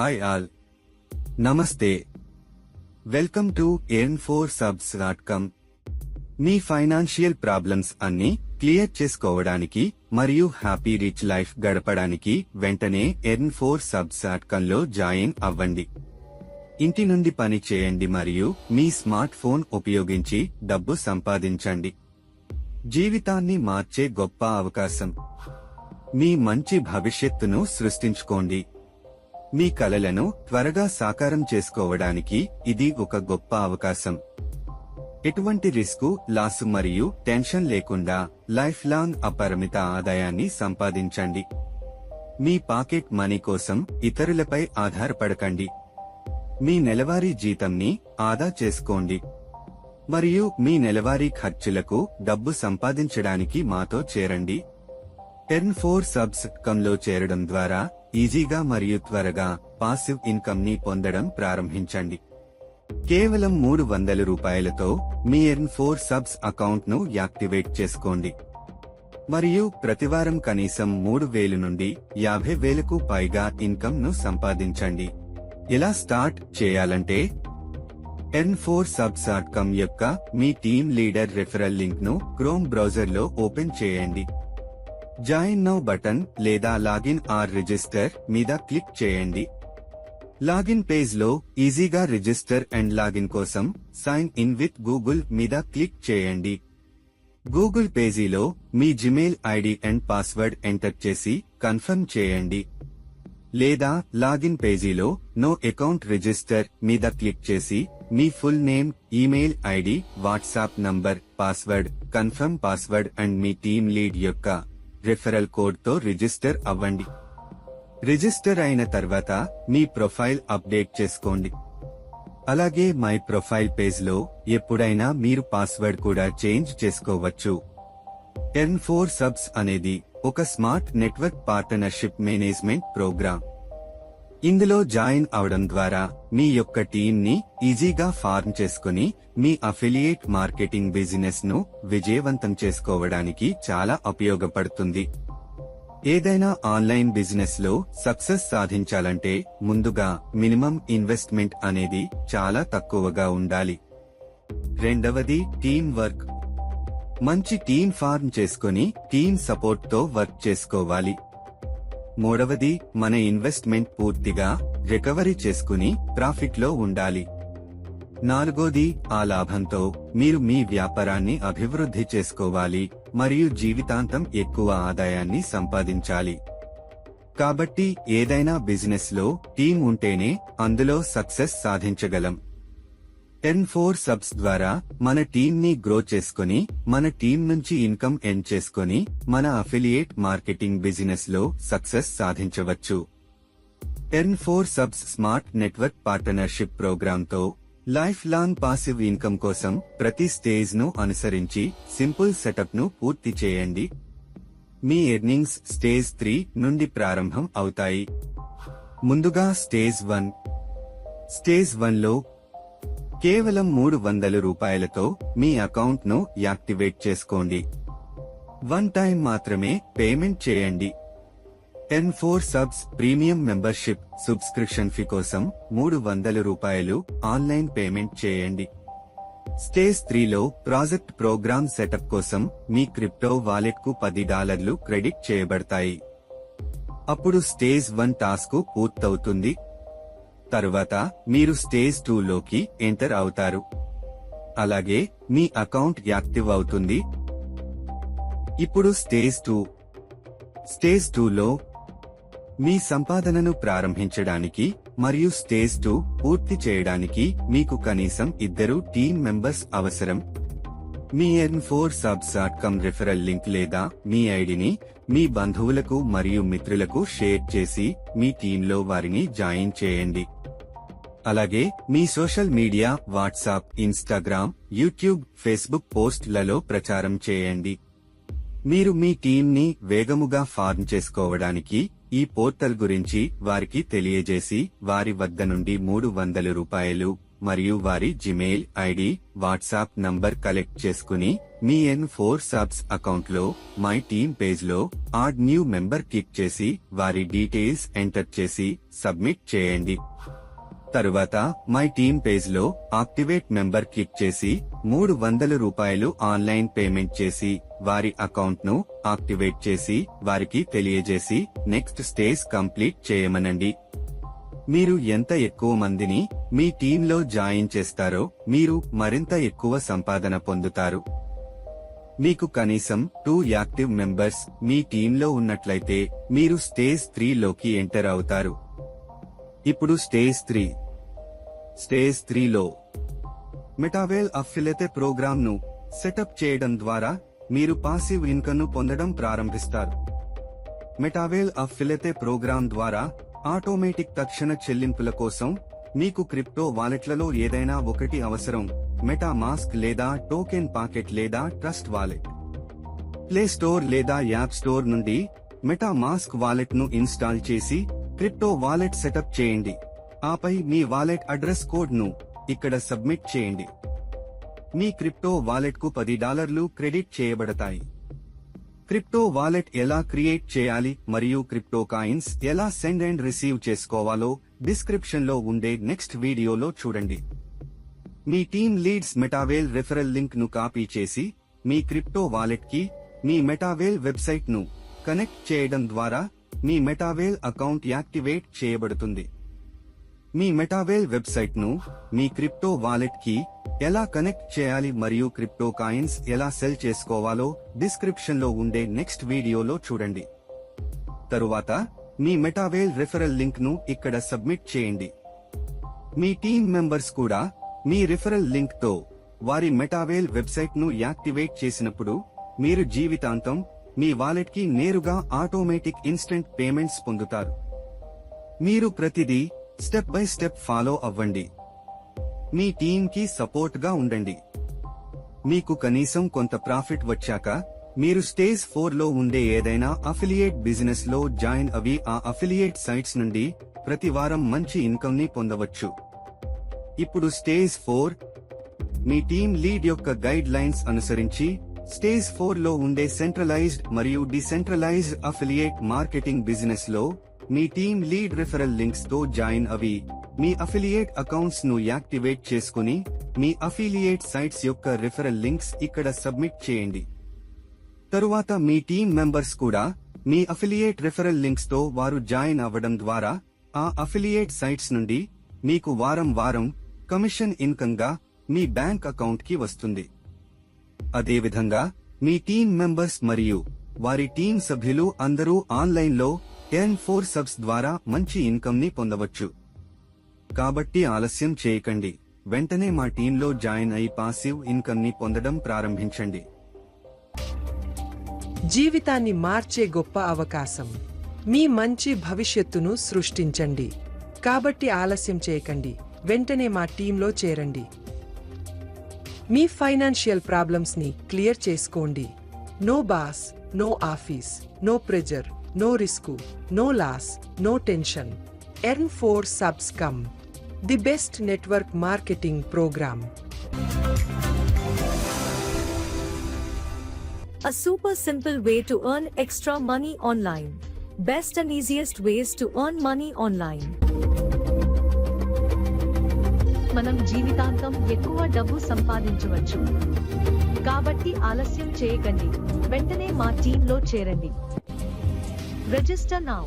Hi all, నమస్తే. Welcome to earn4subs.com. Me financial problems అన్ని clear చేసుకోవడానికి మరియు హ్యాపీ రిచ్ లైఫ్ గడపడానికి వెంటనే earn4subs.com లో జాయిన్ అవ్వండి. ఇంటి నుండి పని చేయండి మరియు మీ స్మార్ట్ ఫోన్ ఉపయోగించి డబ్బు సంపాదించండి. జీవితాన్ని మార్చే గొప్ప అవకాశం. మీ మంచి భవిష్యత్తును సృష్టించుకోండి. మీ కలలను త్వరగా సాకారం చేసుకోవడానికి ఇది ఒక గొప్ప అవకాశం. ఎటువంటి రిస్కు, లాసు మరియు టెన్షన్ లేకుండా లైఫ్ లాంగ్ అపరిమిత ఆదాయాన్ని సంపాదించండి. మీ పాకెట్ మనీ కోసం ఇతరులపై ఆధారపడకండి. మీ నెలవారీ జీతంని ఆదా చేసుకోండి మరియు మీ నెలవారీ ఖర్చులకు డబ్బు సంపాదించడానికి మాతో చేరండి. earn4subs.com లో చేరడం ద్వారా ఈజీగా మరియు త్వరగా పాసివ్ ఇన్కమ్ ని పొందడం ప్రారంభించండి. కేవలం $300 మీ earn4subs అకౌంట్ ను యాక్టివేట్ చేసుకోండి మరియు ప్రతివారం కనీసం 3000 నుండి 50,000కు పైగా ఇన్కమ్ ను సంపాదించండి. ఎలా స్టార్ట్ చేయాలంటే earn4subs.com యొక్క మీ టీమ్ లీడర్ రెఫరల్ లింక్ ను క్రోమ్ బ్రౌజర్ లో ఓపెన్ చేయండి. జాయిన్ నౌ బటన్ లేదా లాగిన్ ఆర్ రిజిస్టర్ మీద క్లిక్ చేయండి. లాగిన్ పేజ్ లో ఈజీగా రిజిస్టర్ అండ్ లాగిన్ కోసం సైన్ ఇన్ విత్ గూగుల్ మీద క్లిక్ చేయండి. గూగుల్ పేజీలో మీ Gmail ID and password enter చేసి కన్ఫర్మ్ చేయండి. లేదా లాగిన్ పేజీలో నో అకౌంట్ రిజిస్టర్ మీద క్లిక్ చేసి మీ full name, email ID, WhatsApp number, password, confirm password and me team lead యొక్క రెఫరల్ కోడ్ తో రిజిస్టర్ అవ్వండి. రిజిస్టర్ అయిన తర్వాత మీ ప్రొఫైల్ అప్డేట్ చేసుకోండి. అలాగే మై ప్రొఫైల్ పేజ్ లో ఎప్పుడైనా మీరు పాస్వర్డ్ కూడా చేంజ్ చేసుకోవచ్చు. earn4subs అనేది ఒక smart network partnership management program. ఇందులో జాయిన్ అవడం ద్వారా మీ యొక్క టీమ్ ని ఈజీగా ఫార్మ్ చేసుకుని మీ అఫిలియేట్ మార్కెటింగ్ బిజినెస్ ను విజయవంతం చేసుకోవడానికి చాలా ఉపయోగపడుతుంది. ఏదైనా ఆన్లైన్ బిజినెస్ లో సక్సెస్ సాధించాలంటే ముందుగా మినిమం ఇన్వెస్ట్మెంట్ అనేది చాలా తక్కువగా ఉండాలి. రెండవది టీమ్ వర్క్. మంచి టీమ్ ఫార్మ్ చేసుకుని టీమ్ సపోర్ట్ తో వర్క్ చేసుకోవాలి. మూడవది మన ఇన్వెస్ట్మెంట్ పూర్తిగా రికవరీ చేసుకుని ప్రాఫిట్ లో ఉండాలి. నాలుగోది ఆ లాభంతో మీరు మీ వ్యాపారాన్ని అభివృద్ధి చేసుకోవాలి మరియు జీవితాంతం ఎక్కువ ఆదాయాన్ని సంపాదించాలి. కాబట్టి ఏదైనా బిజినెస్ లో టీం ఉంటేనే అందులో సక్సెస్ సాధించగలం. earn4subs ద్వారా మన టీం ని గ్రో చేసుకుని మన టీం నుంచి ఇన్కమ్ ఎర్న్ చేసుకుని మన అఫిలియేట్ మార్కెటింగ్ బిజినెస్ లో సక్సెస్ సాధించవచ్చు. earn4subs smart network partnership program తో లైఫ్ లాంగ్ పాసివ్ ఇన్కమ్ కోసం ప్రతి స్టేజ్ ను అనుసరించి సింపుల్ సెటప్ ను పూర్తి చేయండి. మీ ఎర్నింగ్స్ స్టేజ్ 3 నుండి ప్రారంభం అవుతాయి. ముందుగా స్టేజ్ 1. స్టేజ్ 1 లో కేవలం $300 మీ అకౌంట్ ను యాక్టివేట్ చేసుకోండి. 1 టైం మాత్రమే పేమెంట్ చేయండి. earn4subs premium membership subscription fee కోసం $300 ఆన్లైన్ పేమెంట్ చేయండి. స్టేజ్ 3 లో ప్రాజెక్ట్ ప్రోగ్రామ్ సెటప్ కోసం మీ క్రిప్టో వాలెట్ కు $10 క్రెడిట్ చేయబడతాయి. అప్పుడు స్టేజ్ 1 టాస్క్ పూర్తవుతుంది. తరువాత మీరు స్టేజ్ 2 లోకి ఎంటర్ అవుతారు. అలాగే మీ అకౌంట్ యాక్టివ్ అవుతుంది. ఇప్పుడు స్టేజ్ 2. స్టేజ్ 2 లో మీ సంపాదనను ప్రారంభించడానికి మరియు స్టేజ్ 2 పూర్తి చేయడానికి మీకు కనీసం 2 టీమ్ మెంబర్స్ అవసరం. మీ earn4subs.com రెఫరల్ లింక్ లేదా మీ ఐడిని మీ బంధువులకు మరియు మిత్రులకు షేర్ చేసి మీ టీంలో వారిని జాయిన్ చేయండి. అలాగే మీ social media, WhatsApp, Instagram, YouTube, Facebook పోస్ట్లలో ప్రచారం చేయండి. మీరు మీ టీంని వేగముగా ఫార్మ్ చేసుకోవడానికి ఈ పోర్టల్ గురించి వారికి తెలియజేసి వారి వద్ద నుండి $300 మరియు వారి Gmail ID, WhatsApp number collect చేసుకుని మీ N4 సబ్స్ అకౌంట్లో మై టీమ్ పేజ్లో యాడ్ న్యూ మెంబర్ క్లిక్ చేసి వారి డీటెయిల్స్ ఎంటర్ చేసి సబ్మిట్ చేయండి. తరువాత మై టీమ్ పేజ్లో యాక్టివేట్ మెంబర్ క్లిక్ చేసి ₹300 ఆన్లైన్ పేమెంట్ చేసి వారి అకౌంట్ను యాక్టివేట్ చేసి వారికి తెలియజేసి నెక్స్ట్ స్టేజ్ కంప్లీట్ చేయమనండి. మీరు ఎంత ఎక్కువ మందిని మీ టీంలో జాయిన్ చేస్తారో మీరు మరింత ఎక్కువ సంపాదన పొందుతారు. మీకు కనీసం 2 యాక్టివ్ మెంబర్స్ మీ టీంలో ఉన్నట్లయితే మీరు స్టేజ్ 3 లోకి ఎంటర్ అవుతారు. ఇప్పుడు స్టేజ్ 3లో మెటావేల్ అఫిలియేట్ ప్రోగ్రామ్ను సెటప్ చేయడం ద్వారా మీరు పాసివ్ ఇన్కమ్ను పొందడం ప్రారంభిస్తారు. మెటావేల్ అఫిలియేట్ ప్రోగ్రామ్ ద్వారా ఆటోమేటిక్ తక్షణ చెల్లింపుల కోసం మీకు క్రిప్టో వాలెట్లలో ఏదైనా ఒకటి అవసరం. మెటామాస్క్ లేదా టోకెన్ పాకెట్ లేదా ట్రస్ట్ వాలెట్. ప్లే స్టోర్ లేదా యాప్ స్టోర్ నుండి మెటామాస్క్ వాలెట్ ను ఇన్స్టాల్ చేసి క్రిప్టో వాలెట్ సెటప్ చేయండి. ఆపై మీ వాలెట్ అడ్రస్ కోడ్ ను ఇక్కడ సబ్మిట్ చేయండి. మీ క్రిప్టో వాలెట్ కు $10 క్రెడిట్ చేయబడతాయి. క్రిప్టో వాలెట్ ఎలా క్రియేట్ చేయాలి మరియు క్రిప్టో కాయిన్స్ ఎలా సెండ్ అండ్ రిసీవ్ చేసుకోవాలో డిస్క్రిప్షన్ లో ఉండే నెక్స్ట్ వీడియోలో చూడండి. మీ టీమ్ లీడ్స్ మెటావేల్ రెఫరల్ లింక్ ను కాపీ చేసి మీ క్రిప్టో వాలెట్ కి మీ మెటావేల్ వెబ్సైట్ ను కనెక్ట్ చేయడం ద్వారా మీ మెటావేల్ అకౌంట్ యాక్టివేట్ చేయబడుతుంది. మీ మెటావేల్ వెబ్సైట్ ను మీ క్రిప్టో వాలెట్ కి ఎలా కనెక్ట్ చేయాలి మరియు క్రిప్టో కాయిన్స్ ఎలా సెల్ చేసుకోవాలో డిస్క్రిప్షన్ లో ఉండే నెక్స్ట్ వీడియోలో చూడండి. తరువాత మీ మెటావేల్ రెఫరల్ లింక్ ను ఇక్కడ సబ్మిట్ చేయండి. మీ టీమ్ మెంబర్స్ కూడా మీ రిఫరల్ లింక్ తో వారి మెటావేల్ వెబ్సైట్ ను యాక్టివేట్ చేసినప్పుడు మీరు జీవితాంతం మీ వాలెట్ కి నేరుగా ఆటోమేటిక్ ఇన్స్టెంట్ పేమెంట్స్ పొందుతారు. మీరు ప్రతిదీ స్టెప్ బై స్టెప్ ఫాలో అవ్వండి. మీ టీమ్ కి సపోర్ట్ గా ఉండండి. మీకు కనీసం కొంత ప్రాఫిట్ వచ్చాక మీరు స్టేజ్ 4లో ఉండే ఏదైనా అఫిలియేట్ బిజినెస్ లో జాయిన్ అవి ఆ అఫిలియేట్ సైట్స్ నుండి ప్రతి వారం మంచి ఇన్కమ్ ని పొందవచ్చు. ఇప్పుడు స్టేజ్ 4 మీ టీమ్ లీడ్ యొక్క గైడ్ లైన్స్ అనుసరించి స్టేజ్ 4లో ఉండే సెంట్రలైజ్డ్ మరియు డిసెంట్రలైజ్డ్ అఫిలియేట్ మార్కెటింగ్ బిజినెస్ లో మీ టీమ్ లీడ్ రిఫరల్ లింక్స్ తో జాయిన్ అవి మీ అఫిలియేట్ అకౌంట్స్ ను యాక్టివేట్ చేసుకుని మీ అఫిలియేట్ సైట్స్ యొక్క రిఫరల్ లింక్స్ ఇక్కడ సబ్మిట్ చేయండి. తరువాత మీ టీమ్ మెంబర్స్ కూడా మీ అఫిలియేట్ రిఫరల్ లింక్స్ తో వారు జాయిన్ అవ్వడం ద్వారా ఆ అఫిలియేట్ సైట్స్ నుండి మీకు వారం కమిషన్ ఇన్కమ్ గా మీ బ్యాంక్ అకౌంట్ కి వస్తుంది. అదేవిధంగా మీ టీమ్ మెంబర్స్ మరియు వారి టీం సభ్యులు అందరూ ఆన్లైన్ లో N4 సబ్స్ ద్వారా మంచి ఇన్కమ్ ని పొందవచ్చు. కాబట్టి ఆలస్యం చేయకండి, వెంటనే మా టీంలో జాయిన్ అయి పాసివ్ ఇన్కమ్ ని పొందడం ప్రారంభించండి. జీవితాన్ని మార్చే గొప్ప అవకాశం. మీ మంచి భవిష్యత్తును సృష్టించండి. కాబట్టి ఆలస్యం చేయకండి, వెంటనే మా టీంలో చేరండి. మీ ఫైనాన్షియల్ ప్రాబ్లమ్స్ ని క్లియర్ చేసుకోండి. No boss, no office, no pressure, no risk, no loss, no tension. N4 subs come. The best network marketing program. A super simple way to earn extra money online. Best and easiest ways to earn money online. మనం జీవితాంతం ఎక్కువ డబ్బు సంపాదించవచ్చు. కాబట్టి ఆలస్యం చేయకండి, వెంటనే మా టీంలో చేరండి. Register now.